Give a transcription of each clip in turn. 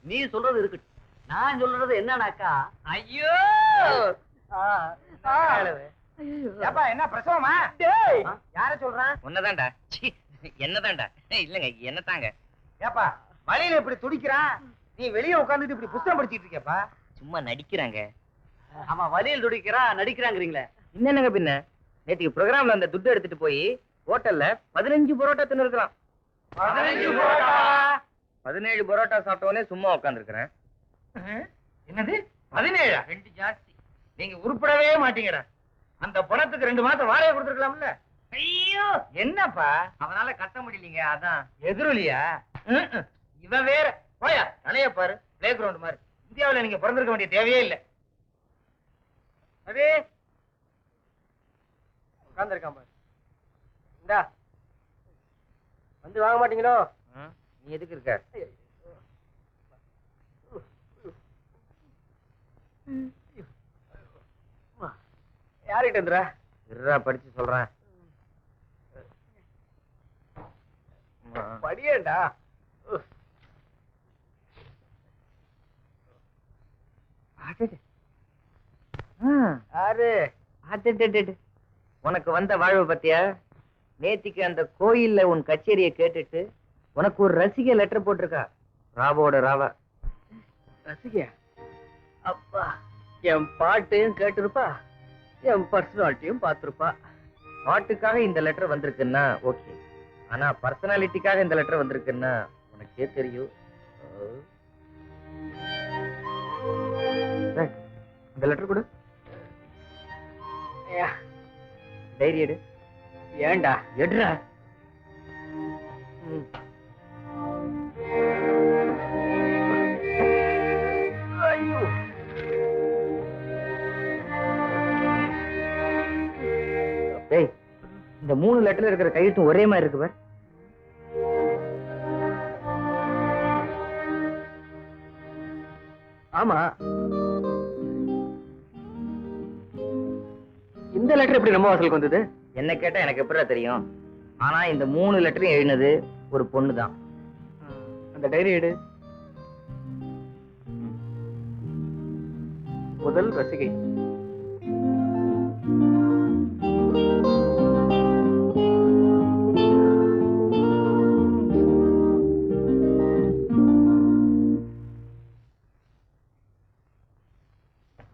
நீ சொல்றது இருக்கட்டும். நான் சொல்றது என்னன்னாக்கா, ஐயோ ஏப்பா என்ன பிரசவமா? யார சொல்றான்? உன்னதான்டா. என்னதான்டா? இல்லங்க என்னதாங்க. ஏப்பா வழியில இப்படி துடிக்கிறான், நீ வெளியே உட்கார்ந்துட்டு இப்படி புத்தகம் படிச்சிட்டு இருக்கியப்பா? சும்மா நடிக்கிறாங்க. ஆமா வலியில் துடிக்கிறான் நடிக்கிறாங்கிறீங்களே. என்னங்க பின்ன, நேற்றுக்கு ப்ரோக்ராம்ல அந்த துட்டு எடுத்துட்டு போய் ஹோட்டல்ல 15 பரோட்டா தின்னு இருக்கான். 17 பரோட்டா சாப்பிட்டவனே சும்மா உட்காந்துருக்கிறேன். என்னது 17? 2 ஜாஸ்தி. நீங்க உருப்படவே மாட்டீங்கடா. அந்த பணத்துக்கு 2 மாசம் வாடகை கொடுத்துருக்கலாம்ல. ஐயோ என்னப்பா அவனால கட்ட முடியலீங்க, அதான். எதிரொலியா? இவன் வேற. போயா தலைய பாரு, பிளே கிரவுண்ட் மாதிரி. இந்தியாவுல நீங்க பிறந்திருக்க வேண்டிய தேவையே இல்லை. அதே உட்கார்ந்துருக்கான் பாரு. இந்தா வந்து வாங்க மாட்டீங்களோ? நீ எதுக்கு இருக்க? யார்கிட்ட இருந்துரா? இருடா படிச்சு சொல்றேன். படியேண்டா. உனக்கு வந்த வாழ்வு பத்தியா? நேத்திக்கு அந்த கோயில்ல உன் கச்சேரியை கேட்டுட்டு உனக்கு ஒரு ரசிகை லெட்டர் போட்டிருக்கா. ராவோட ராவா. ரசிகா? அப்பா, என் பாட்டையும் கேட்டிருப்பா, என் பர்சனாலிட்டியும் பார்த்திருப்பா. பாட்டுக்காக இந்த லெட்டர் வந்திருக்குன்னா ஓகே, ஆனா பர்சனாலிட்டிக்காக இந்த லெட்டர் வந்திருக்குன்னா உனக்கே தெரியும். இந்த லெட்டர் கொடு. டைரி எடு. ஏண்டா? எடுறா. ஐயோ, டேய், இந்த 3 லெட்டர்ல இருக்கிற கையெழுத்தும் ஒரே மாதிரி இருக்கு பார். ஆமா, இந்த லெட்டர் எப்படி நம்ம வாசலுக்கு வந்தது? என்ன கேட்டா எனக்கு எப்படிடா தெரியும்? ஆனா இந்த 3 லெட்டரையும் எழுதினது ஒரு பொண்ணு தான். அந்த டைரி எடு. முதல் ரசிகை.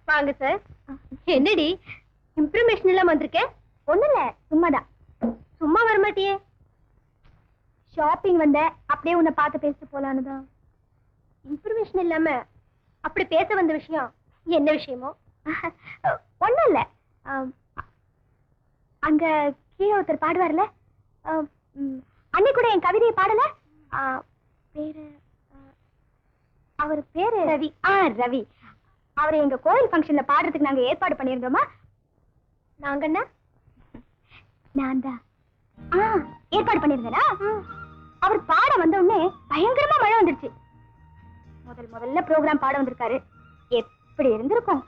வாங்க சார். என்னடி இன்ஃபர்மேஷன் எல்லாம் வந்திருக்கேன்? ஒண்ணும் இல்ல, சும்மாதான். சும்மா வரமாட்டியே? ஷாப்பிங் வந்த, அப்படியே உன்னை பார்த்து பேசிட்டு போலான்னுதான். இன்ஃபர்மேஷன் இல்லாம அப்படி பேச வந்த விஷயம் என்ன விஷயமோ? ஒண்ணும் இல்ல, அங்க கீழே ஒருத்தர் பாடுவார்ல, அன்னை கூட என் கவிதையை பாடல. பேரு அவர் பேரு ரவி. ரவி. அவரை எங்க கோயில் ஃபங்க்ஷன்ல பாடுறதுக்கு நாங்க ஏற்பாடு பண்ணியிருந்தோமா? நாங்கன்னா நான் தான் ஏற்பாடு பண்ணியிருந்தேனா? அவர் பாட வந்த உடனே பயங்கரமா மழை வந்துருச்சு. முதல்ல ப்ரோக்ராம் பாட வந்திருக்காரு. எப்படி இருந்திருக்கும்?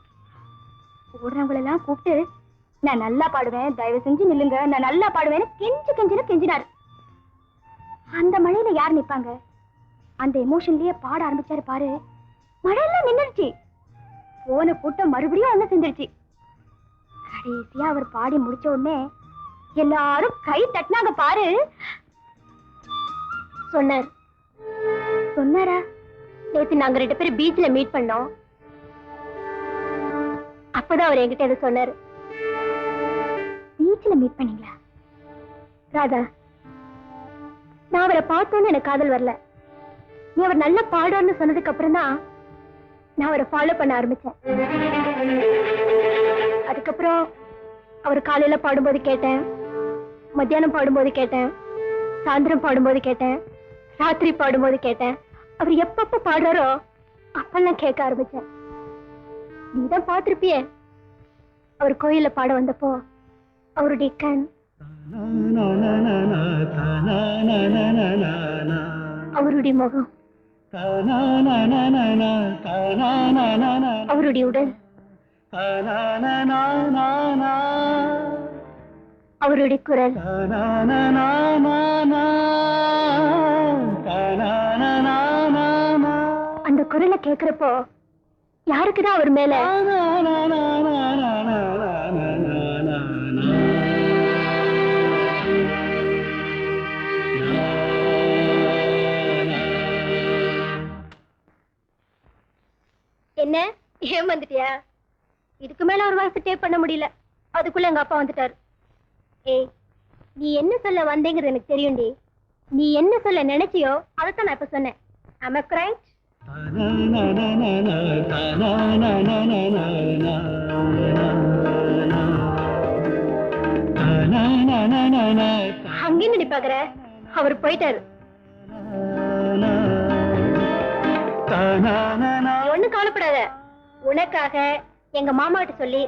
கூடுறவங்களெல்லாம் கூப்பிட்டு நான் நல்லா பாடுவேன், தயவு செஞ்சு நில்லுங்க, நான் நல்லா பாடுவேன்னு கெஞ்சின்னு கெஞ்சினாரு. அந்த மழையில யார் நிப்பாங்க? அந்த எமோஷன்லயே பாட ஆரம்பிச்சாரு பாரு. மழையெல்லாம் நின்றுச்சு. போன கூட்டம் மறுபடியும் ஒண்ணு செஞ்சிருச்சு. கடைசியா அவர் பாடி முடிச்ச உடனே எல்லாரும் கை தட்டினாங்க பாரு. சொன்னாரா? நேத்து நாங்க 2 பேரும் பீச்ல மீட் பண்ணோம். அப்பதான் அவர் என்கிட்ட எதை சொன்னாரு. பீச்ல மீட் பண்ணீங்களா? ராதா, நான் அவரை பார்த்தோன்னு எனக்கு காதல் வரல. நீ அவர் நல்ல பாடுன்னு சொன்னதுக்கு அப்புறம் தான் நான் அவரை ஃபாலோ பண்ண ஆரம்பிச்சேன். அதுக்கப்புறம் அவர் காலையில பாடும்போது கேட்டேன், மத்தியானம் பாடும்போது கேட்டேன், சாயந்தரம் பாடும்போது கேட்டேன், ராத்திரி பாடும்போது கேட்டேன். அவர் எப்பப்ப பாடுறாரோ அப்பெல்லாம் கேட்க ஆரம்பிச்சேன். நீதான் பார்த்திருப்பியே, அவர் கோயில்ல பாட வந்தப்போ அவருடைய கண், அவருடைய முகம், அவருடைய உடல், அவருடைய குரல், அந்த குரலை கேக்குறப்போ யாருக்குதான் அவர் மேல என்ன ஏமாந்துட்டியா? இதுக்கு மேல ஒரு வாய்ஸ் டேப் பண்ண முடியல. அதுக்குள்ள எங்க அப்பா வந்துட்டாரு. ஏய், நீ என்ன சொல்ல வந்தேங்கிறது எனக்கு தெரியும்டி. நீ என்ன சொல்ல நினைச்சியோ அதைத்தான் நான் இப்ப சொன்னேன். Am I correct? அங்கே நினை பாக்குற, அவர் போயிட்டாரு. ஒண்ணு கவலைப்படாத, உனக்காக எங்க மாமாட்ட சொல்லி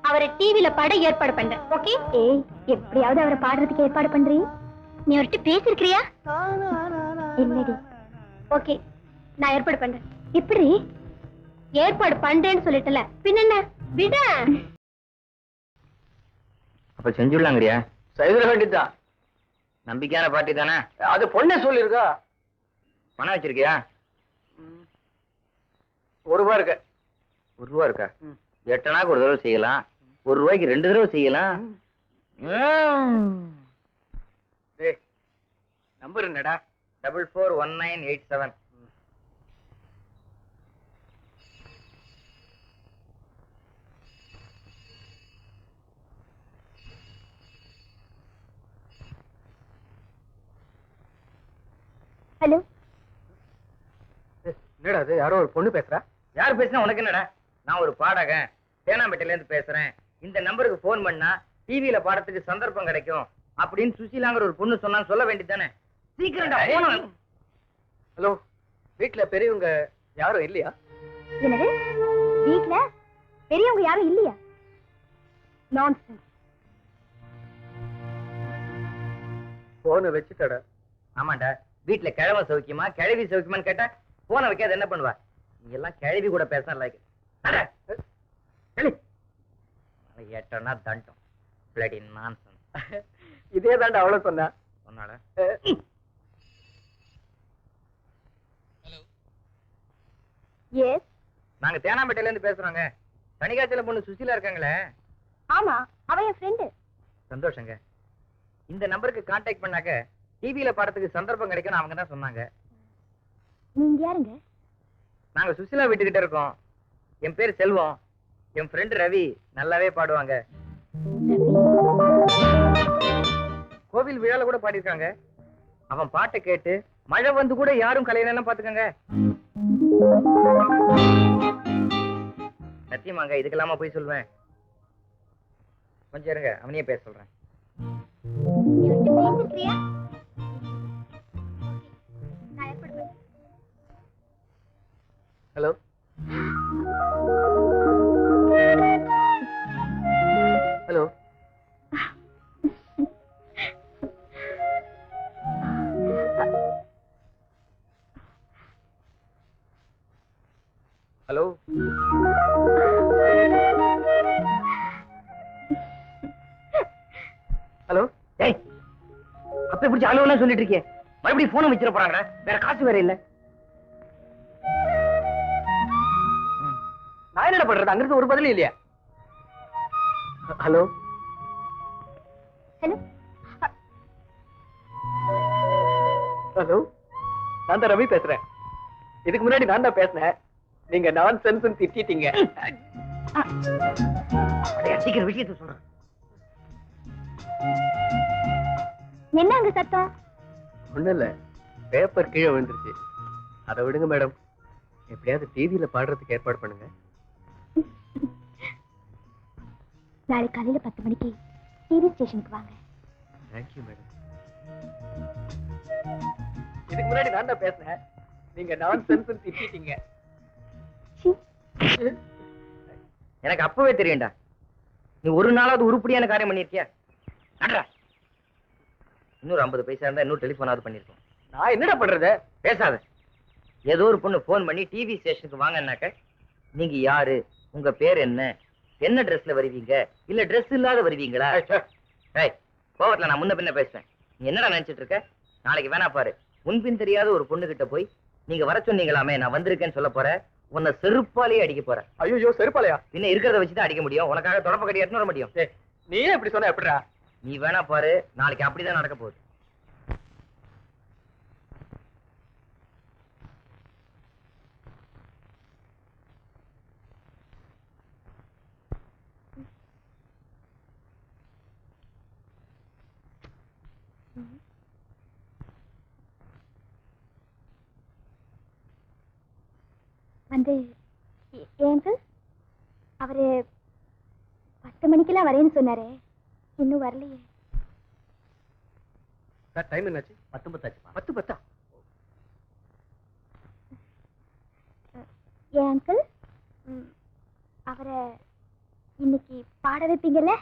அவரை டிவில பாட ஏற்பாடு பண்றேன். ஓகே? ஏய், எப்படியாவது அவரை பாடுறதுக்கு ஏற்பாடு பண்றீ? நீ அவர்கிட்ட பேசிருக்கிறியா? இல்லடி. ஓகே, நான் ஏற்பாடு பண்றேன். எப்படி ஏற்பாடு பண்றேன்னு சொல்லிட்டல, பின்ன என்ன விட. அப்ப செஞ்சுடலாங்கறியா? செய்திட வேண்டியதுதான். நம்பிக்கையான பார்ட்டி தானே? அது பொண்ணே சொல்லிருக்கா. பணம் வச்சிருக்கியா? ₹1 இருக்கு. ₹1 இருக்கா? 8 நாளுக்கு ஒரு தடவை செய்யலாம், ₹1 2 தடவை செய்யலாம். டேய், நம்பர் என்னடா? 441987. ஹலோ, என்னடா அது? யாரோ ஒரு பொண்ணு பேசுறா. யார் பேசினா உனக்கு என்னடா? நான் ஒரு பாடகன், தேனாம்பேட்டையில இருந்து பேசுறேன். இந்த நம்பருக்கு போன் பண்ணா டிவியில பாடத்துக்கு சந்தர்ப்பம் கிடைக்கும் அப்படின்னு சுசீலாங்கிற ஒரு பொண்ணு சொன்னா சொல்ல வேண்டியதானே? சீக்கிரம்டா போன. ஹலோ, வீட்டுல பெரியவங்க யாரும் இல்லையா? என்னது? வீட்ல பெரியவங்க யாரும் இல்லையா? நான்சென்ஸ். போனை வச்சுட்டடா. ஆமாண்டா, வீட்டுல கிழவன் சௌக்கியமா கிழவி சௌக்கியமான்னு கேட்டா போன வைக்காத என்ன பண்ணுவா? நீ எல்லாம் கிழவி கூட பேச லைக் ஏட்டனா தண்டம் பிளடி நான்சென்ஸ். இதே தாண்டா அவள சொன்னா. சொன்னால எஸ், நாங்க தேனாம்பேட்டையில இருந்து பேசுறோங்க. தனிகாட்சியில பொண்ணு சுசீலா இருக்காங்களே? ஆமா, அவ என் ஃப்ரெண்டு. சந்தோஷங்க. இந்த நம்பருக்கு கான்டாக்ட் பண்ணாக்க டிவியில பாடத்துக்கு சந்தர்ப்பம் கிடைக்கும்னு அவங்க தான் சொன்னாங்க. நீங்க யாருங்க? நாங்க சுசீலா வீட்டுக்கிட்ட இருக்கோம். என் பேர் செல்வம். என் ஃப்ரெண்ட் ரவி நல்லாவே பாடுவாங்க. கோவில் விழால கூட பாடியிருக்காங்க. அவன் பாட்டை கேட்டு மழை வந்து கூட யாரும் கலையில பாத்துக்கங்க. சத்தியமாங்க, இதுக்கெல்லாமா போய் சொல்வேன். கொஞ்சம் இருங்க, அவனையே பேச சொல்றேன். நீ வந்து பேசிருக்கியா? நான் ஏற்பாடு பண்றேன். Hello, hello. Hello, hello. ஏய், அப்ப இப்படி அலுவலாம் சொல்லிட்டு இருக்கே, மறுபடியும் போனை வச்சிட போறாங்கடா. வேற காசு வேற இல்ல. நான் என்னடா பண்றது? அங்கிருந்து ஒரு பதிலும் இல்லையா? Hello, hello. ஹலோ. நான் தான் ரவி பேசுறேன். இதுக்கு முன்னாடி நான் தான் பேசினேன். நீங்க நான்சென்ஸ் திட்டிட்டீங்க. சீக்கிரம் விஷயத்தை சொல்றேன். என்ன அங்க சத்தம்? ஒண்ணும் இல்ல, பேப்பர் கீழே விழுந்துருச்சு. அதை விடுங்க மேடம். எப்படியாவது டிவியில பாடுறதுக்கு ஏற்பாடு பண்ணுங்க. நாளை காலையில 10 மணிக்கு டிவி ஸ்டேஷனுக்கு வாங்க. Thank you madam. இதுக்கு முன்னாடி நான் தான் பேசினேன். நீங்க நான்சென்ஸ் திட்டிட்டீங்க. எனக்கு அப்பவே தெரியும்டா, நீ ஒரு நாளாவது உருப்படியான காரியம் பண்ணிருக்கியா? நடரா. இன்னொரு 50 பைசா இருந்தா இன்னொரு டெலிபோனாவது பண்ணிருக்கோம். நான் என்னடா பண்றது? பேசாத. ஏதோ ஒரு பொண்ணு போன் பண்ணி டிவி ஸ்டேஷனுக்கு வாங்கன்னாக்க நீங்க யாரு, உங்க பேர் என்ன, என்ன ட்ரெஸ்ல வருவீங்க, இல்ல ட்ரெஸ் இல்லாத வருவீங்களா? ஏய், கோவத்துல நான் முன்ன பின்ன பேசுவேன். நீ என்னடா நினைச்சிட்டு இருக்க? நாளைக்கு வேணா பாரு, முன்பின் தெரியாத ஒரு பொண்ணு கிட்ட போய் நீங்க வர சொன்னீங்களாமே, நான் வந்திருக்கேன்னு சொல்ல போறேன். உன்னை செருப்பாலேயே அடிக்க போறேன். ஐயோ செருப்பாலையா? இன்னும் இருக்கிறத வச்சுதான் அடிக்க முடியும். உனக்காக தொடப்ப கட்டி எடுத்துன்னு வர முடியும். நீயே இப்படி சொன்ன எப்படிடா? நீ வேணா பாரு, நாளைக்கு அப்படிதான் நடக்க போகுது. வந்து ஏங்க அவரு 10 மணிக்கெல்லாம் வரேன்னு சொன்னாரே, இன்னும் வரலையே. சார் டைம் என்னாச்சு? 10 10 ஏன் அங்கிள், அவரை இன்னைக்கு பாட வைப்பீங்கல்ல?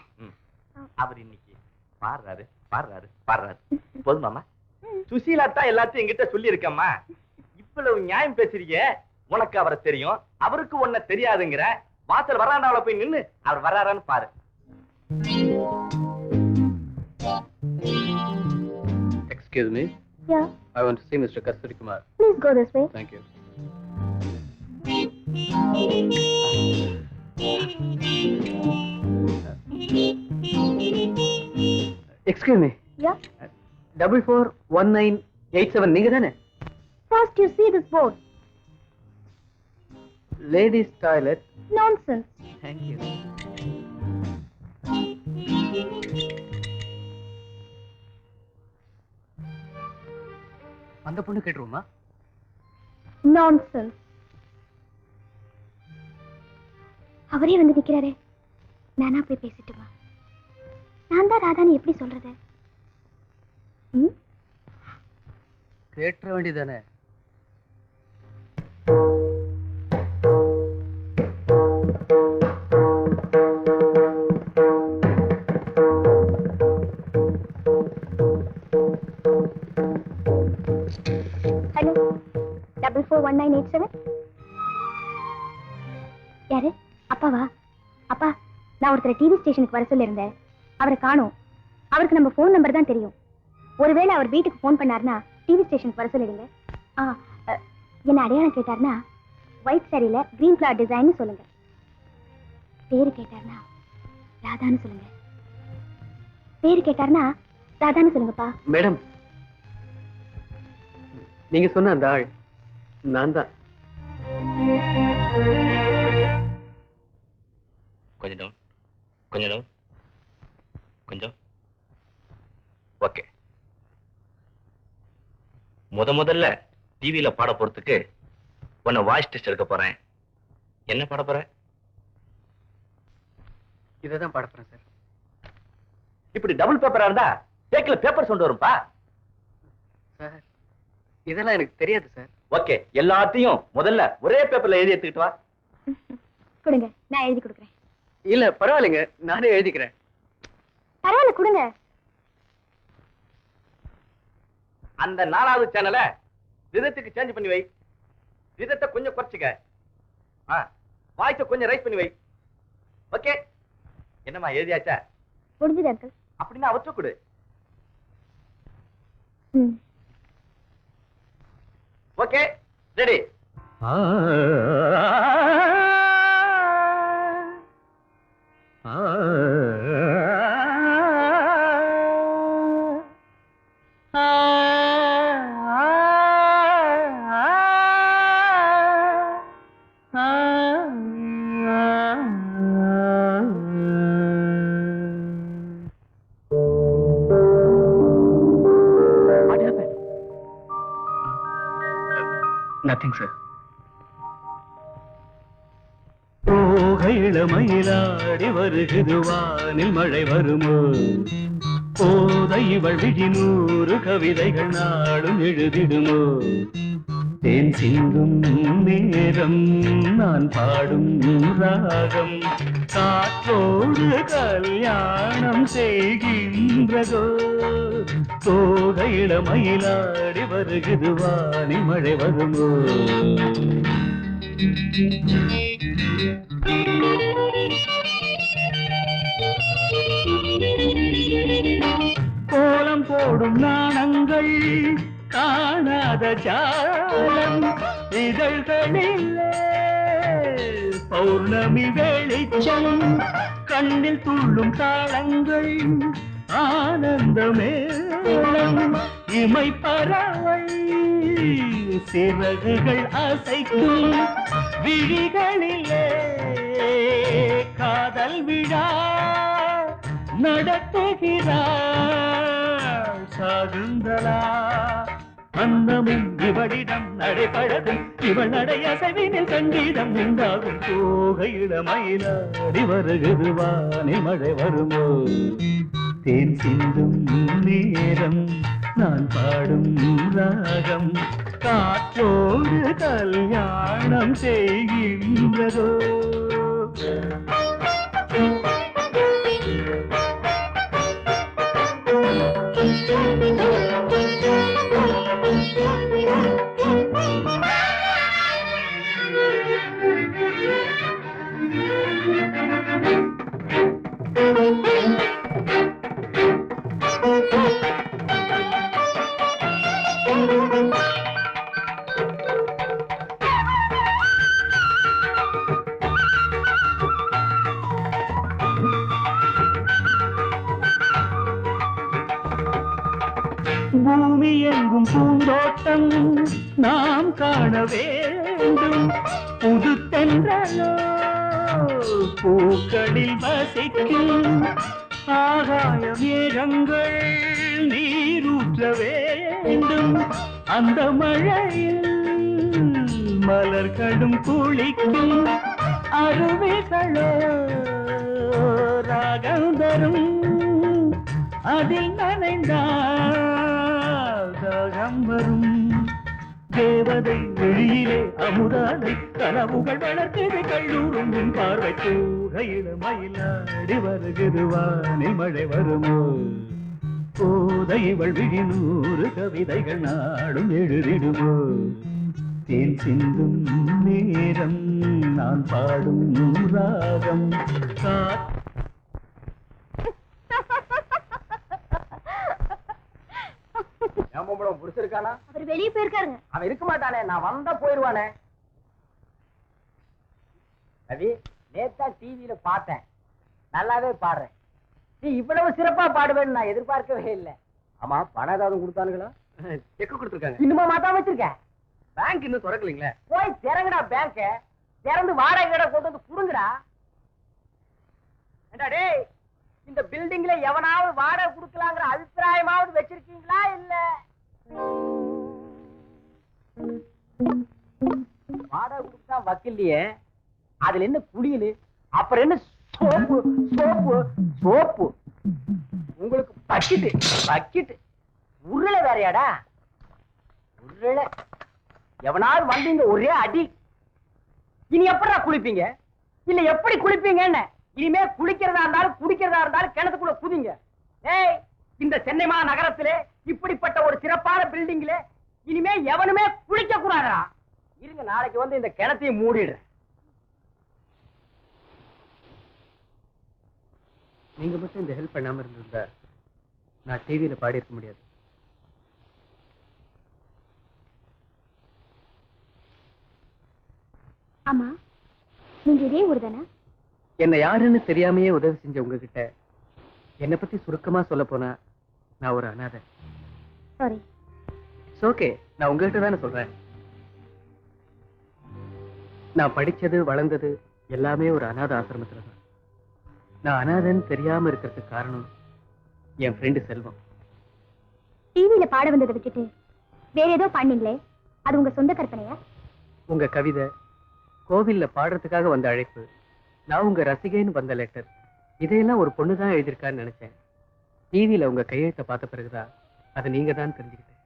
அவர் இன்னைக்கு பாடுறாரு. போதுமாமா? சுசீலா தான் எல்லாத்தையும் என்கிட்ட சொல்லி இருக்கம்மா. இவ்வளவு நியாயம் பேசுறீங்க. உனக்கு அவரை தெரியும், அவருக்கு ஒன்ன தெரியாதுங்கிற. வாசல் வராண்டாவில போய் நின்னு அவர் வர்றாரான்னு பாரு. Excuse me. Yeah, I want to see Mr. Kasturi Kumar. please go this way. Thank you. Excuse me. Yeah, 441987 நீங்க தானே? first you see this board. Ladies toilet. Nonsense. Thank you. அந்த பொண்ணு கேட்டுருமா? Nonsense. அவரே வந்து நிக்கிறாரே, நானா போய் பேசிட்டுமா? நான் தான் ராதான்னு எப்படி சொல்றது? கேட்ற வேண்டியதானே? ஹலோ, 441987. யாரு? அப்பாவா? அப்பா, நான் ஒருத்தரை டிவி ஸ்டேஷனுக்கு வர சொல்லியிருந்தேன். அவரை காணோம். அவருக்கு நம்ம ஃபோன் நம்பர் தான் தெரியும். ஒருவேளை அவர் வீட்டுக்கு ஃபோன் பண்ணாருன்னா டிவி ஸ்டேஷனுக்கு வர சொல்லிடுங்க. என்ன அடையாளம் கேட்டாருன்னா ஒயிட் சாரியில கிரீன் ஃபிளவர் டிசைன் சொல்லுங்க. பேரு கேட்டாருன்னா ராதான்னு சொல்லுங்க. பேரு கேட்டாருன்னா ராதான்னு சொல்லுங்கப்பா. மேடம், நீங்க சொன்ன அந்த ஆள் நான் தான். கொஞ்சம் ஓகே. முதல்ல டிவியில பாட போறதுக்கு உன்னை வாய்ஸ் டெஸ்ட் எடுக்க போறேன். என்ன பாட போற? இதான் பாட போறேன் சார். இப்படி டபுள் பேப்பரா இருந்தா பேக்ல பேப்பர் கொண்டு வரும்பா. சார், இதெல்லாம் எனக்கு தெரியாது சார். ஓகே, எல்லாத்தையும் முதல்ல ஒரே பேப்பர்ல எழுதி எடுத்துக்கிட்டு வா. கொடுங்க, நான் எழுதி கொடுக்குறேன். இல்ல பரவாயில்லைங்க, நானே எழுதிக்கிறேன். பரவாயில்ல, கொடுங்க. அந்த 4வது சேனலை விதத்துக்கு சேஞ்ச் பண்ணி வை. விதத்தை கொஞ்சம் குறைச்சுக்க. வாய்ஸை கொஞ்சம் ரைஸ் பண்ணி வை. ஓகே, என்னம்மா எழுதியாச்சா? முடிஞ்சது அங்கிள். அப்படின்னா அவற்றை கொடு. Okay, ready. Nothing, sir. இளமயிலாடி வருகுது வானில் மழை வருமோ? போதை இவள் விழி 100 கவிதைகள் நாடும் எழுதிடுமோ? தேன் சிந்தும் நேரம் நான் பாடும் ராகம் காற்றோடு கல்யாணம் செய்கின்றதோ? போதை இளமயிலாடி வருகுது வானில் மழை வருமோ? கோலம் போடும் நாணங்கள் காணாத ஜாலம் இதழ்களிலே பௌர்ணமி வெளிச்சம் கண்ணில் துள்ளும் தாளங்கள் ஆனந்தமேளம் இமை பறவை சிறகுகள் அசைக்கும் விழிகளிலே காதல் விழா நடத்துகிறாள் சாகுந்தலா அன்னமும் இவளிடம் நடைபழகும் இவள் நடை அசைவினில் சங்கீதம் உண்டாகும் போகையிட மயிலாடி வருகிறது வானில் மழை வருமோ தேன் சிந்தும் நேரம் நான் பாடும் ராகம் காற்றோடு கல்யாணம் செய்கின்றதோ பூமி எங்கும் பூந்தோட்டம் நாம் காண வேண்டும் புது தென்றலோ பூக்களில் வசிக்கும் ஆகாய மேகங்கள் நீரூற்ற வேண்டும் அந்த மழையில் மலர்களும் குளிக்கும் அருவிகளோ ராகம் தரும் அதில் நனைந்தால் தாகம் வரும் தேவதை வெளியிலே அமுதானை கனவுகள் வளர்த்தது கல்லூரும் உன் பார்வை தூகையில மயிலாடி வருகிறது வானில் மழை வருமோ போதை இவள் விழி 100 கவிதைகள் நாடும் எழுதிடுமோ தேன் சிந்தும் நேரம் நான் பாடும் ராகம் புடிச்சிருக்கானா? அவர் வெளியே போயிருக்காருங்க. அவன் இருக்க மாட்டானே, நான் வந்தா போயிருவானே. ரவி, நேத்தா டிவியில பார்த்தேன், நல்லாவே பாடுறேன். நீ இவ்வளவு சிறப்பா பாடுவேன்னு நான் எதிர்பார்க்கவே இல்லை. ஆமா, பணம் ஏதாவது கொடுத்தானுங்களா? செக் கொடுத்துருக்காங்க. இன்னுமா மாத்தாம வச்சிருக்க? பேங்க் இன்னும் திறக்கலீங்களே. போய் திறங்கடா பேங்க, திறந்து வாடகை கடை கொண்டு வந்து குடுங்கடா. டேய், இந்த பில்டிங்ல எவனாவது வாடகை கொடுக்கலாங்கிற அபிப்பிராயமாவது வச்சிருக்கீங்களா இல்ல? வாடகை கொடுத்தா வக்கில்லையே, அதுல என்ன குளியல், அப்புறம் என்ன சோப்பு சோப்பு சோப்பு, உங்களுக்கு பக்கிட்டு பக்கிட்டு உருளை வேறையாடா உருளை. எவனாவது வந்தீங்க ஒரே அடி. இனி எப்படா குளிப்பீங்க? இல்ல எப்படி குளிப்பீங்க? என்ன இனிமே குளிக்கிறதா இருந்தாலும் குடிக்கிறதா இருந்தாலும் கிணத்துக்குள்ள குதிங்க. ஏய், இந்த சென்னை நகரத்திலே இப்படிப்பட்ட ஒரு சிறப்பான பில்டிங்ல இனிமே எவனுமே குளிக்க கூடாதா? இருங்க, நாளைக்கு வந்து இந்த கிணத்தையும் மூடிடுறேன். நீங்க மட்டும் இந்த ஹெல்ப் பண்ணாம இருந்திருந்தா நான் டிவியில பாடி இருக்க முடியாது. ஆமா, நீங்க இதே ஊர் தானே? என்ன யாருன்னு தெரியாமையே உதவி செஞ்ச உங்ககிட்ட என்னை பத்தி சுருக்கமா சொல்ல போனா நான் ஒரு அனாதை. சாரி. ஓகே, நான் உங்ககிட்ட தானே சொல்றேன். நான் படிச்சது வளர்ந்தது எல்லாமே ஒரு அனாதை ஆசிரமத்துல தான். நான் அனாதைன்னு தெரியாம இருக்கிறதுக்கு காரணம் என் ஃப்ரெண்டு செல்வம். டிவியில பாட வந்ததை விட்டுட்டு வேற ஏதோ பண்ணீங்களே, அது உங்க சொந்த கற்பனையா? உங்க கவிதை, கோவில்ல பாடுறதுக்காக வந்த அழைப்பு, நான் உங்க ரசிகைன்னு வந்த லெட்டர், இதையெல்லாம் ஒரு பொண்ணு தான் எழுதியிருக்கான்னு நினைச்சேன். டிவியில உங்க கையெழுத்தை பார்த்த பிறகுதான் அதை நீங்க தான் தெரிஞ்சுக்கிட்டேன்.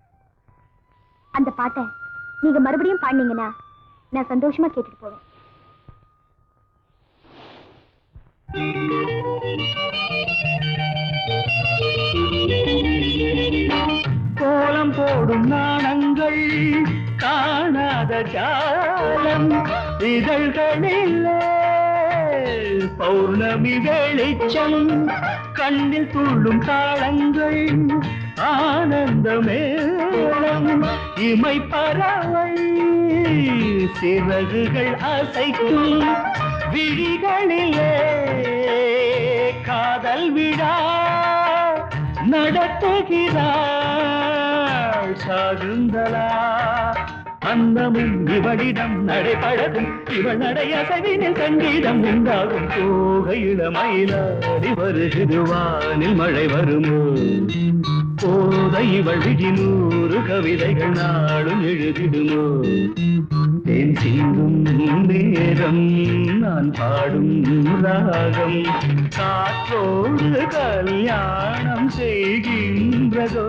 அந்த பாட்டை நீங்க மறுபடியும் பாடினீங்கன்னா நான் சந்தோஷமா கேட்டுட்டு போவேன். கோலம் போடும் நாணங்கள் காணாத ஜாலம் இதழ்களிலே பௌர்ணமி வெளிச்சம் கண்ணில் துள்ளும் தாளங்கள் ஆனந்த மேளம் இமை பறவை சிறகுகள் அசைக்கும் விழிகளிலே காதல் விழா நடத்துகிறாள் சாகுந்தலா அந்தமும் இவளிடம் நடைபழகும் இவள் நடையசவினில் சங்கீதம் உண்டாகும் போக இளமயிலாடி வருகிறது வானில் மழை வருமோ போத இவள் விழி 100 கவிதைகள் நாளும் எழுதிடுமோ தேன் சிந்தும் நேரம் நான் பாடும் ராகம் காற்றோடு கல்யாணம் செய்கின்றதோ.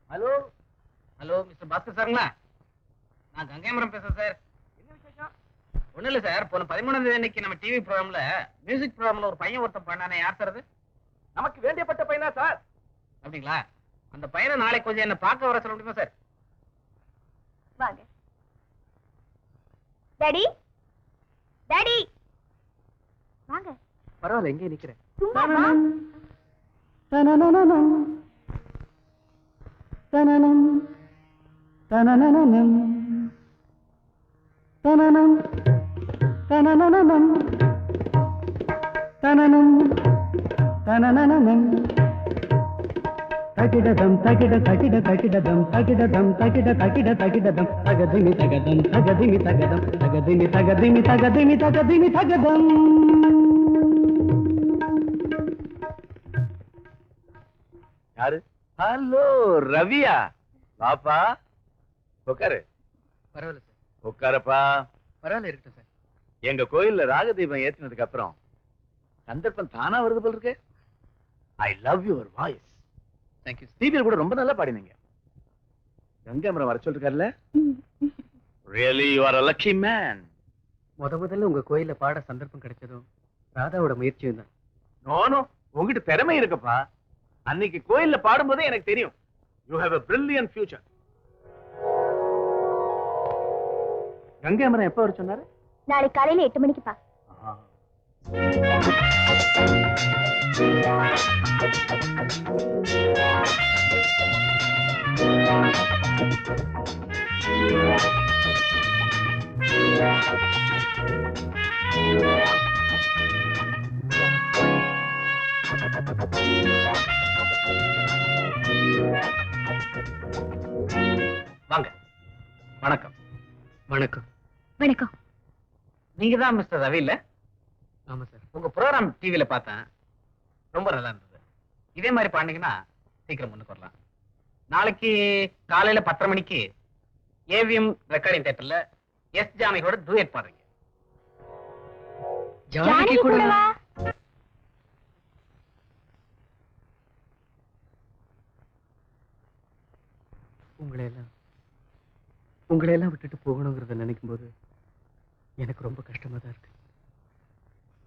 ஹலோ ஹலோ மிஸ்டர் பாஸ்கர் சாருங்களா? நான் கங்கைமரம் பேசுறேன் சார். என்ன விசேஷம்? ஒண்ணும் இல்ல சார், போன 13ஆம் தேதி அன்னைக்கு நம்ம டிவி ப்ரோக்ராம்ல மியூசிக் ப்ரோக்ராம்ல ஒரு பையன் ஒருத்தன் பண்ணானே, யார் சார் அது? நமக்கு வேண்டியப்பட்ட பையனா சார்? அப்படிங்களா? அந்த பையனை நாளைக்கு கொஞ்சம் என்ன பார்க்க வர சொல்ல முடியுமா சார்? வாங்க. டாடி டாடி வாங்க. பரவாயில்ல, எங்கே நிக்கிறேன். சும்மா வா. தகிடதம் தகிட தகிட தகிடதம் தகிடதம் தகிட தகிட தகிடதம் தகதிமி தகதம் தகதிமி தகதம் தகதிமி தகதிமி தகதிமி தகதிமி தகதம். யாரு? ஹலோ ரவியா, பாப்பா உட்காரு. பரவாயில்ல சார். உட்காரப்பா. பரவாயில்ல, இருக்கட்டும் சார். எங்க கோயில்ல ராகதீபம் ஏத்தினதுக்கு அப்புறம் சந்தர்ப்பம் தானா வருது போல இருக்கு. I love your voice. Thank you. டிவியில் கூட ரொம்ப நல்லா பாடினீங்க. கங்கைமரம் வர சொல்லிருக்காருல்ல? Really you are a lucky man. முதல்ல உங்க கோயில்ல பாட சந்தர்ப்பம் கிடைச்சதும் ராதாவோட முயற்சியும் தான். நோ உங்ககிட்ட திறமை இருக்குப்பா. அன்னைக்கு கோயில்ல பாடும்போதே எனக்கு தெரியும். You have a brilliant future. Gangaimaram எப்ப வர சொன்னாரு? நாளைக்கு காலையில 8 மணிக்குப்பா. வாங்க. வணக்கம். வணக்கம். வணக்கம். நீங்க தான் மிஸ்டர் ரவி இல்ல? ஆமா சார். உங்க ப்ரோக்ராம் டிவில பார்த்தேன், ரொம்ப நல்லா இருந்தது. இதே மாதிரி பாண்டிங்கன்னா சீக்கிரம் முன்னுக்கு வரலாம். நாளைக்கு காலையில 10:30 மணிக்கு ஏவிஎம் ரெக்கார்டிங் தியேட்டர்ல எஸ் ஜானகியோட டூயட் பாடுறீங்க. ஜானகி கூடவா? உங்களை எல்லாம் விட்டுட்டு போகணுங்கிறத நினைக்கும் போது எனக்கு ரொம்ப கஷ்டமா தான் இருக்கு.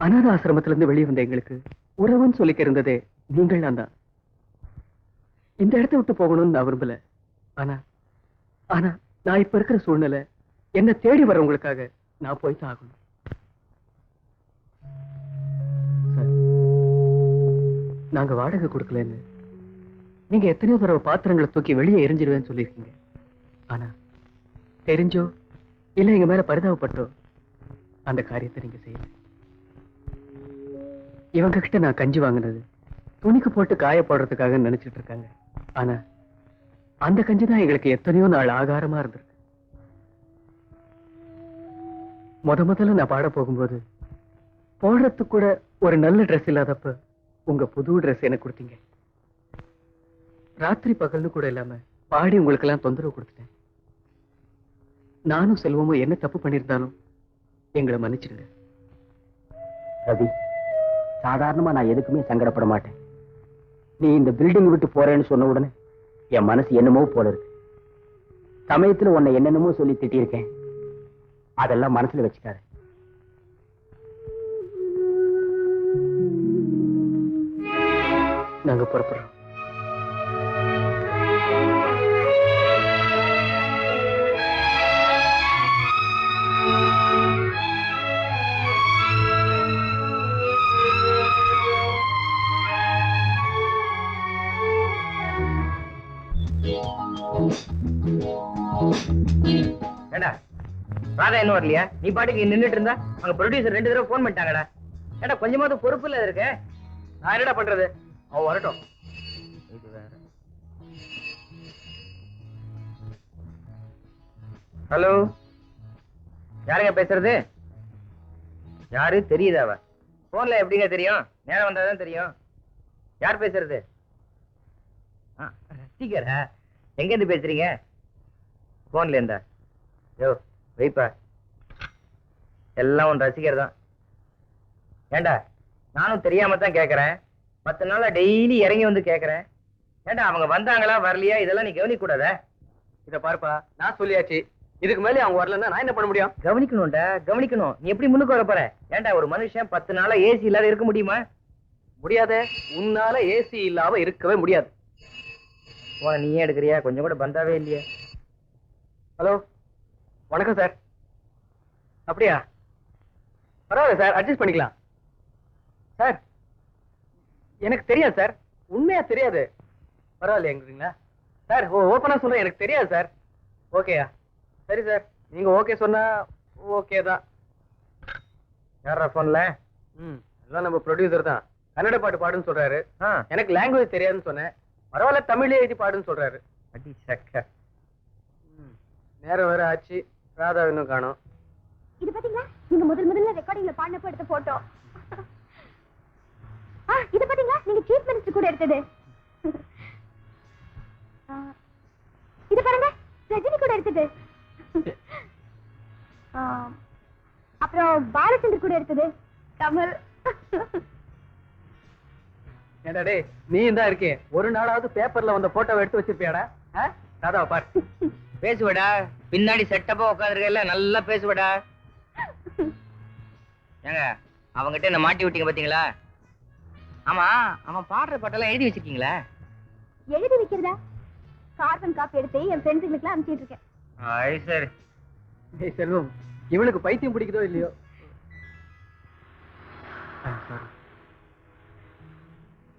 அனாத ஆசிரமத்துல இருந்து வெளியே வந்த எங்களுக்கு உறவுன்னு சொல்லிக்க இருந்ததே நீங்கள் தான். இந்த இடத்தை விட்டு போகணும்னு நான் விரும்பல. ஆனா ஆனா நான் இப்ப இருக்கிற சூழ்நிலை என்ன தேடி வர்றவங்களுக்காக நான் போய் தான் ஆகணும். சார், நாங்க வாடகை கொடுக்கலன்னு நீங்க எத்தனையோ தடவை பாத்திரங்களை தூக்கி வெளியே எரிஞ்சிருவேன்னு சொல்லியிருக்கீங்க. ஆனா தெரிஞ்சோ இல்ல எங்க மேல பரிதாபப்பட்டோ அந்த காரியத்தை நீங்க செய்யல. இவங்க கிட்ட நான் கஞ்சி வாங்கினது துணிக்கு போட்டு காய போடுறதுக்காக நினைச்சிட்டு இருக்காங்க. ஆனா அந்த கஞ்சி தான் எங்களுக்கு எத்தனையோ நாள் ஆகாரமா இருந்திருக்கு. முதல்ல நான் பாட போகும்போது போடுறதுக்கு கூட ஒரு நல்ல ட்ரெஸ் இல்லாதப்ப உங்க புது ட்ரெஸ் எனக்கு கொடுத்தீங்க. ராத்திரி பகல்னு கூட இல்லாம பாடி உங்களுக்கு எல்லாம் தொந்தரவு கொடுத்துட்டேன். நானும் செல்வமும் என்ன தப்பு பண்ணியிருந்தாலும் எங்களை மன்னிச்சிடுங்க. ரவி, சாதாரணமா நான் எதுக்குமே சங்கடப்பட மாட்டேன். நீ இந்த பில்டிங் விட்டு போறேன்னு சொன்ன உடனே என் மனசு என்னமோ போல இருக்கு. சமயத்துல உன்னை என்னென்னமோ சொல்லி திட்டியிருக்கேன். அதெல்லாம் மனசுல வச்சுக்காத. நாங்க புறப்படுறோம். ஏண்டா ராதா இன்னும் வரலையா? நீ பாட்டுக்கு நின்னுட்டு இருந்தா அங்க ப்ரொடியூசர் 2 தடவை போன் பண்ணிட்டாங்கடா. ஏண்டா கொஞ்சமாவது பொறுப்பு இல்ல இருக்க. நான் என்னடா பண்றது? அவன் வரட்டும். இது வேற. ஹலோ, யாருங்க பேசுறது? யாரு தெரியுதா? அவ போன்ல எப்படிங்க தெரியும்? நேரம் வந்தாதான் தெரியும். யார் பேசுறது? ரசிகரா? எங்க இருந்து பேசுறீங்க? போன்ல இருந்தா? யோ வைப்பா, எல்லாம் உன் ரசிகர் தான். ஏண்டா நானும் தெரியாம தான் கேக்குறேன். 10 நாளா டெய்லி இறங்கி வந்து கேக்குறேன். ஏண்டா அவங்க வந்தாங்களா வரலையா இதெல்லாம் நீ கவனிக்க கூடாதா? இத பாருப்பா, நான் சொல்லியாச்சு. இதுக்கு மேலே அவங்க வரலன்னா நான் என்ன பண்ண முடியும்? கவனிக்கணும்டா, கவனிக்கணும். நீ எப்படி முன்னுக்கு வர போற? ஏண்டா ஒரு மனுஷன் 10 நாளா ஏசி இல்லாத இருக்க முடியுமா? முடியாத. உன்னால ஏசி இல்லாம இருக்கவே முடியாது. போன நீயே எடுக்கிறியா? கொஞ்சம் கூட பந்தாவே இல்லையே. ஹலோ, வணக்கம் சார். அப்படியா? பரவாயில்ல சார், அட்ஜஸ்ட் பண்ணிக்கலாம் சார். எனக்கு தெரியாது சார், உண்மையா தெரியாது. பரவாயில்லையா சார்? ஓப்பனா சொல்றேன், எனக்கு தெரியாது சார். ஓகேயா? சரி சார், நீங்க ஓகே சொன்னா ஓகே தான். யாரா போன்ல? எல்லாம் நம்ம ப்ரொடியூசர் தான். கன்னட பாட்டு பாடுன்னு சொல்றாரு. எனக்கு லாங்குவேஜ் தெரியாதுன்னு சொன்னேன். பரவாயில்ல, தமிழ்ல எழுதி பாடுன்னு சொல்றாரு. அடி சக்க. நேரம் வேற ஆச்சு, ராதா இன்னும் காணோம். இது பாத்தீங்களா? நீங்க முதல்ல ரெக்கார்டிங்ல பாடினப்ப எடுத்த போட்டோ. இது பாத்தீங்களா? நீங்க சீஃப் மினிஸ்டர் கூட எடுத்தது. இது பாருங்க, ரஜினி கூட எடுத்தது. அப்புறம் பாலச்சந்தர் கூட எடுத்தது. கமல். ஏண்டா டேய், நீ தான் இருக்கே, ஒரு நாளாவது பேப்பர்ல வந்த போட்டோவை எடுத்து வச்சிருப்பியாடா? ராதாவை பாரு. பேசுவடா, பின்னாடி செட்டப்பா உட்காந்துருக்கல, நல்லா பேசுவடா. ஏங்க அவங்கிட்ட என்ன மாட்டி விட்டீங்க பாத்தீங்களா? ஆமா, அவன் பாடுற பாட்டெல்லாம் எழுதி வச்சிருக்கீங்களா? எழுதி வைக்கிறதா? கார்பன் காப்பி எடுத்து என் ஃப்ரெண்ட்ஸுங்களுக்குலாம் அனுப்பிச்சிட்டு இருக்கேன். சரி. டேய் செல்வம், இவனுக்கு பைத்தியம் பிடிக்குதோ இல்லையோ.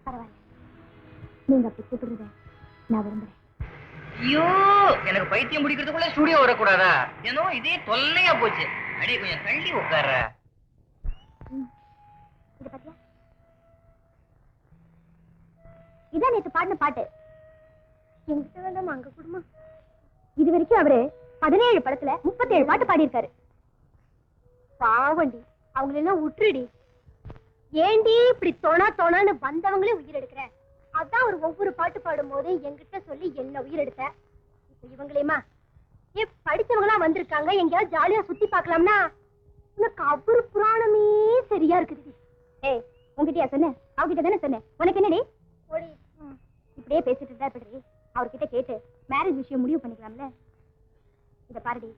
பரவாயில்ல, நீங்க அப்படி கூப்பிடுறத நான் விரும்புறேன். ஐயோ, எனக்கு பைத்தியம் பிடிக்கிறதுக்குள்ள ஸ்டுடியோ வரக்கூடாதா? ஏனோ இதே தொல்லையா போச்சு. அடி கொஞ்சம் தள்ளி உட்கார்ற. இது பாத்தியா? இதான் நேத்து பாடின பாட்டு. எங்கிட்ட வேண்டாமா, அங்க குடும்பம். இது வரைக்கும் அவரு 17 படத்துல 37 பாட்டு பாடியிருக்காரு. பாவண்டி, அவங்களெல்லாம் விட்டுருடி. ஏண்டி இப்படி தோணான்னு வந்தவங்களே உயிர் எடுக்கிற? அதான் ஒரு ஒவ்வொரு பாட்டு பாடும் போது என்கிட்ட சொல்லி என்ன உயிர் எடுத்த. இப்ப இவங்களேமா படிச்சவங்களா வந்திருக்காங்க, எங்கேயாவது ஜாலியா சுத்தி பாக்கலாம்னா உனக்கு அவரு புராணமே சரியா இருக்குது. ஏய், உங்ககிட்டயா சொன்னேன்? அவகிட்ட தானே சொன்னேன். உனக்கு என்னடி? இப்படியே பேசிட்டு இருந்தா எப்படி? அவர்கிட்ட கேட்டு மேரேஜ் விஷயம் முடிவு பண்ணிக்கலாம்ல. இத பாருடி,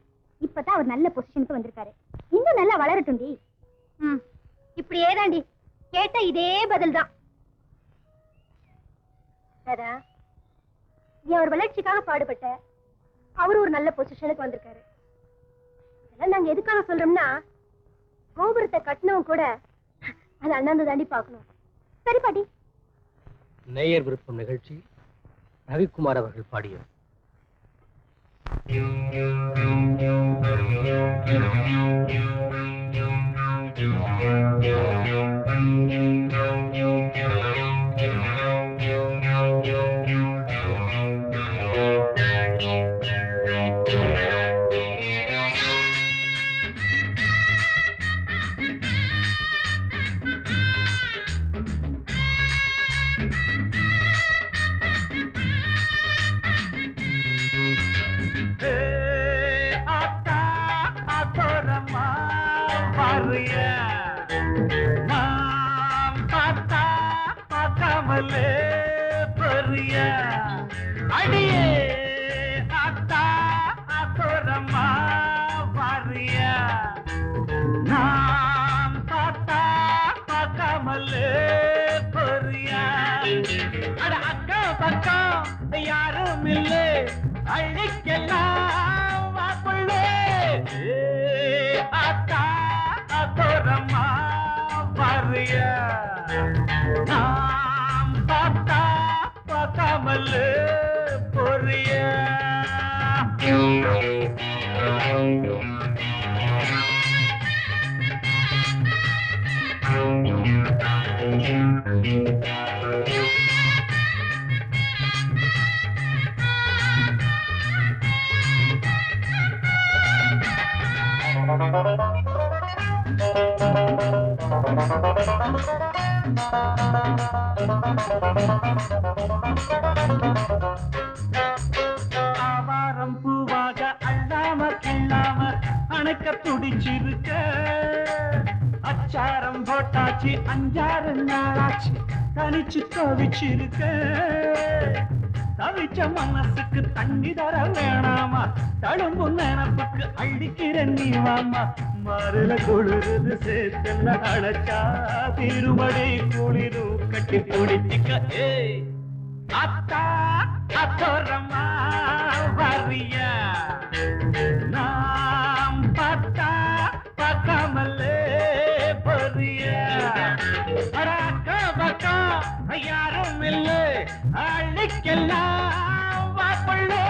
இப்பதான் அவர் நல்ல பொசிஷனுக்கு வந்திருக்காரு. இன்னும் நல்லா வளரட்டும்டி. இப்படியே தாண்டி கேட்டா இதே பதில் தான். நீ அவர் வளர்ச்சிக்காக பாடுபட்ட, அவர் ஒரு நல்ல பொசிஷனுக்கு வந்திருக்காரு. இதெல்லாம் நாங்க எதுக்காக சொல்றோம்னா, கோபுரத்தை கட்டினவன் கூட அது அண்ணாந்து தாண்டி பார்க்கணும். சரி பாட்டி. நேயர் விருப்பம் நிகழ்ச்சி ரவிக்குமார் அவர்கள் பாடியது. யாரும் இல்லை அழிக்கலாம் வாக்குள்ளே அத்தா அகோரமா பாரியா நாம் பார்த்தா பார்க்காமல் பொரியா ஆவாரம் பூவாக அள்ளாம கிள்ளாம அணைக்க துடிச்சிருக்க அச்சாரம் போட்டாச்சு 5-6 நாளாச்சு தனிச்சு தவிச்சிருக்க தவிச்ச மனசுக்கு தண்ணி தர வேணாமா தழும்பு நினப்புக்கு அள்ளிக்கிற நீவாமா மருள குளிருது சேர்த்துல அழைச்சா திருமடை குளிரும் கட்டி பிடிச்சிக்க ஏய் அத்தா அத்தோரமா வரியா நாம் பார்த்தா பார்க்காமலே பொரியா அக்கா பக்கா யாரும் இல்லை அள்ளிக்கெல்லாம் வாப்பள்ளே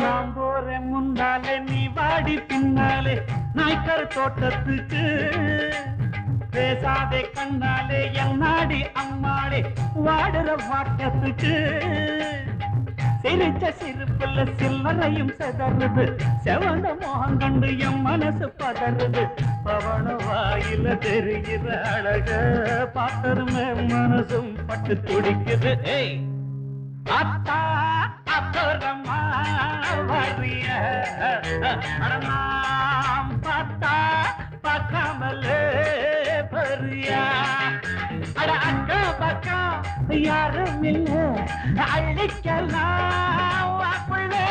நான் போறேன் முன்னாலே நீ வாடி பின்னாலே நாய்க்கர் தோட்டத்துக்கு பேசாதே கண்ணாலே என்னாடி அம்மாளே வாடுற வாட்டத்துக்கு சிரிச்ச சிரிப்புல சில்லறையும் செதறுது செவந்த மோகம் கண்டு என் மனசு பதறுது பவன வாயில தெரிகிற அழக பார்த்தருமே மனசும் பட்டு துடிக்குது ஏய் அத்தா அப்புறமா வரிய நாம் பார்த்தா பார்க்காமலே பரியா அட அக்கா பக்கா யாரும் இல்ல அள்ளிக்கலாம் வாக்குள்ளே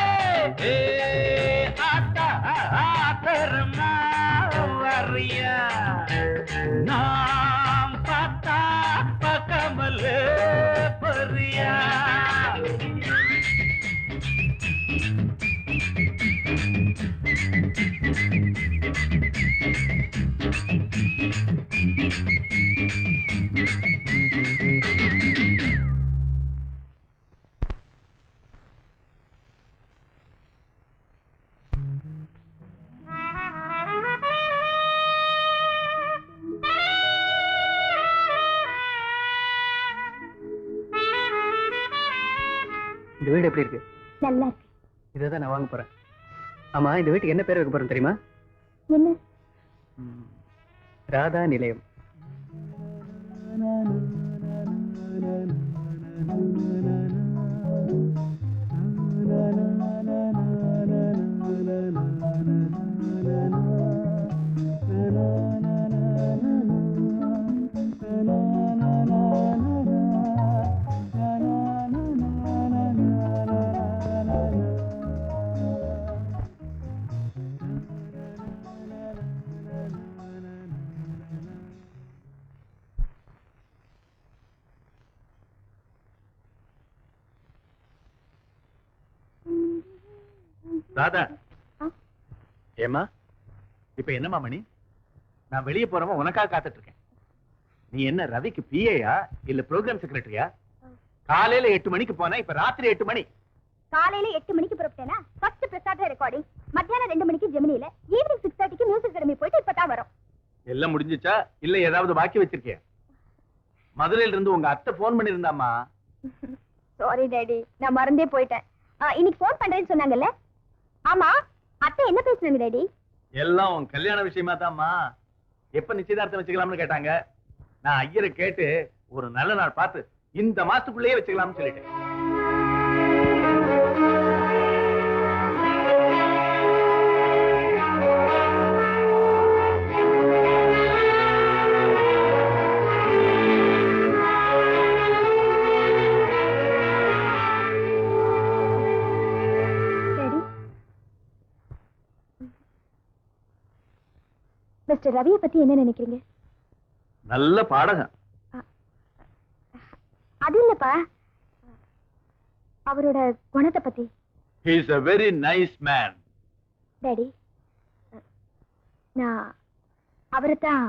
அத்தா அப்புறமா வரிய நாம் பார்த்தா பார்க்காமலே பரியா இந்த வீடு எப்படி இருக்கு? நல்லா இருக்கு. இதான் நான் வாங்க போறேன். ஆமா, இந்த வீட்டுக்கு என்ன பேர் வைக்க போறேன் தெரியுமா? என்ன? ராதா நிலையம். ராதா, ஏமா இப்ப என்னமா மணி? நான் வெளியே போறவன் உனக்காக காத்துட்டு இருக்கேன். நீ என்ன ரவிக்கு பிஏயா இல்ல ப்ரோக்ராம் செக்ரட்டரியா? காலையில 8 மணிக்கு போனா இப்ப ராத்திரி 8 மணி. காலையில 8 மணிக்கு புறப்பட்டேனா ஃபர்ஸ்ட் பிரசாத் ரெக்கார்டிங், மத்தியானம் 2 மணிக்கு ஜெமினில, ஈவினிங் 6:30க்கு மியூசிக் அகாடமி போயிட்டு இப்பதான் வரோம். எல்லாம் முடிஞ்சுச்சா இல்ல ஏதாவது பாக்கி வச்சிருக்கிய? மதுரையில இருந்து உங்க அத்தை போன் பண்ணி இருந்தாமா? சாரி டாடி, நான் மறந்தே போயிட்டேன். இன்னைக்கு போன் பண்றேன்னு சொன்னாங்கல்ல? ஆமா, அத்தை என்ன பேசுனாங்க டாடி? எல்லாம் உன் கல்யாண விஷயமா தான்மா. எப்ப நிச்சயதார்த்தம் வச்சுக்கலாம்னு கேட்டாங்க. நான் ஐயரை கேட்டு ஒரு நல்ல நாள் பார்த்து இந்த மாசத்துக்குள்ளேயே வச்சுக்கலாம்னு சொல்லிட்டேன். மிஸ்டர் ரவியை பத்தி என்ன நினைக்கிறீங்க? நல்ல பாடகம். அது இல்லப்பா, அவரோட குணத்தை பத்தி. He is a very nice man. Daddy, நான் அவரைத்தான்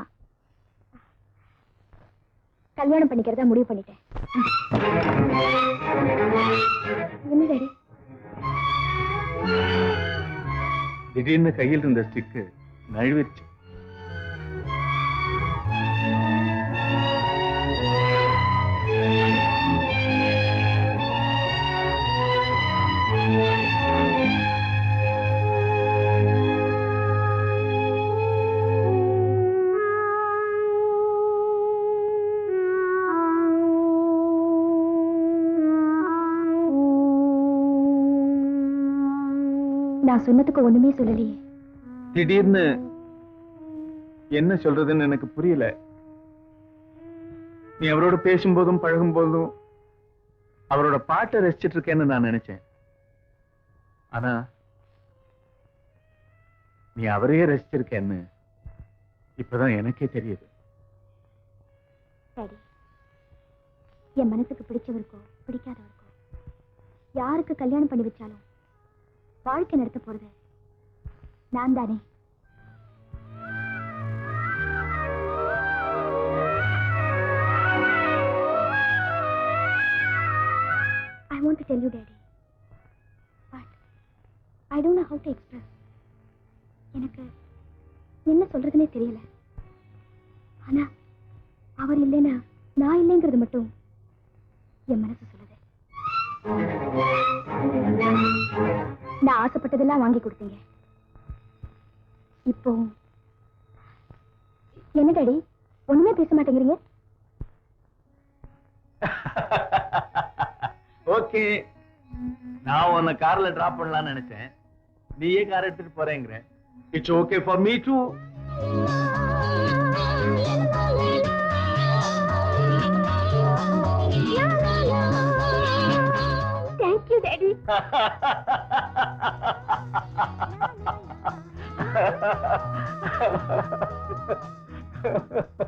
கல்யாணம் பண்ணிக்கிறதா முடிவு பண்ணிட்டேன். என்ன டாடி? திடீர்னு கையில் இருந்த ஸ்டிக்கு நழுவிருச்சு. நான் சொன்னதுக்கு ஒண்ணுமே சொல்லலையே. திடீர்னு என்ன சொல்றதுன்னு எனக்கு புரியல. நீ அவரோட பேசும்போதும் பழகும் போதும் அவரோட பாட்டை ரசிச்சிட்டு இருக்கேன்னு நான் நினைச்சேன். ஆனா நீ அவரையே ரசிச்சிருக்கேன்னு இப்பதான் எனக்கே தெரியுது. டாடி, என் மனசுக்கு பிடிச்சவருக்கோ பிடிக்காதவருக்கோ யாருக்கு கல்யாணம் பண்ணி வச்சாலும் வாழ்க்கை நடத்த போறது நான் தானே. I want to tell you, Daddy, but I don't know how to express. எனக்கு என்ன சொல்றதுன்னே தெரியல. ஆனா அவர் இல்லைன்னா நான் இல்லைங்கிறது மட்டும் என் மனசு சொல்லுது. நான் ஆசைப்பட்டதெல்லாம் வாங்கி கொடுத்தீங்க. இப்போ என்ன டாடி ஒண்ணுமே பேச மாட்டேங்கிறீங்க? ஓகே, நான் உன்னை கார்ல டிராப் பண்ணலாம்னு நினைச்சேன். நீயே கார் எடுத்துட்டு போறேங்கிற. It's okay for me too. Thank you daddy. Ha ha ha ha ha.